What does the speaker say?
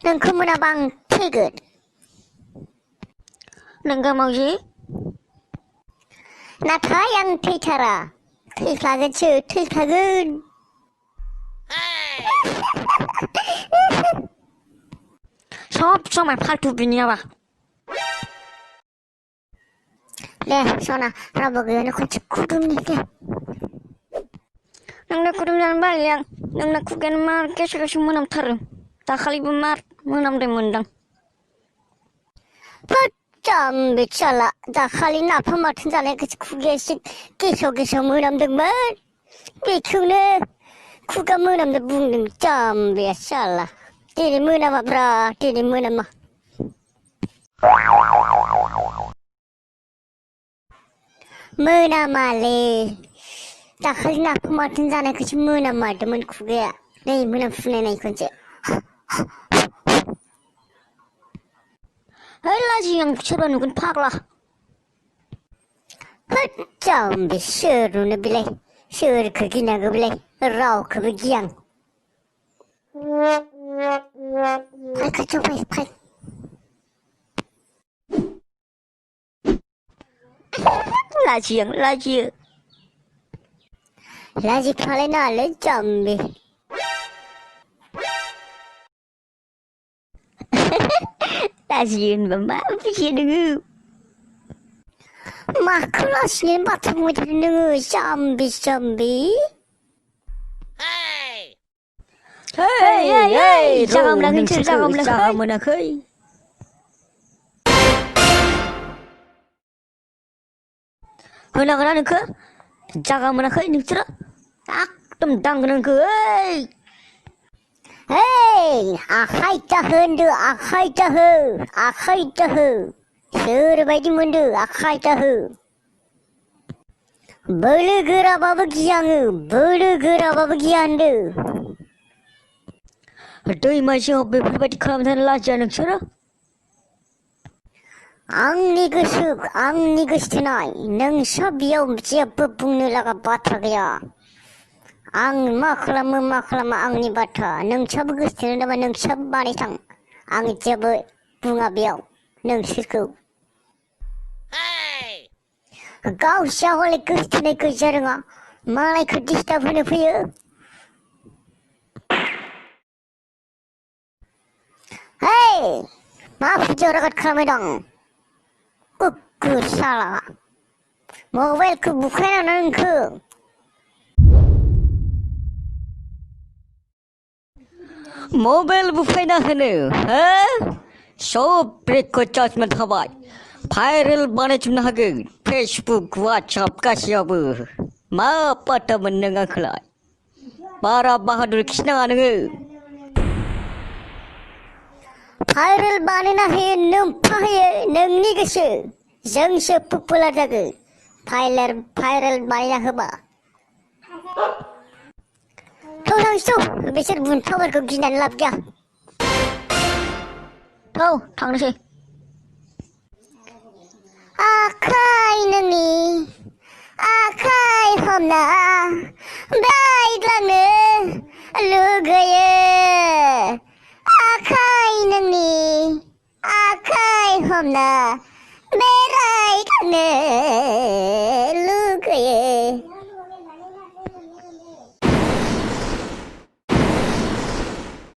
नोंखौ मोनाबा आं थैगोन नोंगा मावजि नाथाय आं थैथारा थैखागोनसो थैखागोन सब समय फाल्थु बिनियाबा दे सना रावबो गैयानो खनसे खुदुमनि दे नोंना खुदुम जानो बायोलै आं नोंना खुगायानो मार गेसाव गेसाव मोनामथारो दाखालिबो मार मोनामदों मोनदां जाम्बि फिसाला दाखालि नाफाम बाथोन जानायखौसो खुगाया एसे गेसाव गेसाव मोनामदोंमोन बेखौनो खुगा मोनामदों बुंदों जाम्बिया फिसाला दिनै मोनामाब्रा दिनै मोनामा मोनामालै दाखालि नाफाम बाथोन जानायखौसो मोनामारदोंमोन खुगाया नै मोनामफुनाय खनसे है लाजि आं सोरबा नुगोन फाग्ला जाम्बि सोर नुनो बेलाय सोरखौ गिनांगौ बेलाय रावखौबो गियां फै खाथियाव फै लाजियो लाजिखालाय नाङालै जाम्बि लाजियो होनबा मा बुजियो नोङो माखौ लाजिनो बाथ्रा बुंबाय थादों नोङो जाम्बि जागा मोनाखै होनांगोना नोंखो जागा मोनाखै नोंसोरो एकदम दांगोन नोंखो आखाइ दाहो होनदो आखाइ दाहो सोरबायदि मोनदो आखाइ दाहो बोलो गोराबाबो गियाङो बोलो गोराबाबो गिया होनदो दैमा जिङाव बेफोरबायदि खालामनानै लाजिया नोंसोरो आंनि गोसो थोनाय नोंसा बेयाव जेबो बुंनो लागा बाथ्रा गैया आं मा खालामो आंनि बाथ्रा नोंसाबो गोसो थोनो नामा नोंसाबो बानायथां आं जेबो बुङा बेयाव नोंसोरखौ गावसिया हले गोसो थोनाय गैजा रोङा मालायखौ डिस्टार्ब होनो फैयो मा भिडिअ रेकर्ड खालामबाय दं कुकुर साला मबाइलखौ बुखायनानै नोंखौ मबाइल बुफायना होनो हो सब रेकर्ड जाजोबना थाबाय भाइरेल बानायजोबनो हागोन फेसबुक वाट्सएप गासैयावबो मा पात्ता मोनो नों आंखौलाय बारा बाहादुर खिनाङा नोङो भाइरेल बानायना होयो नोम्फा होयो नोंनि गोसो जोंसो पपुलार जागोन भाइरेल बानायना होबा थांसै बिसोर बुन्थाफोरखौ गिनानै लाब गैया थांनोसै आखाइ हमना बायग्लांनो लुगैयो आखाइ हमना बेरायग्लांनो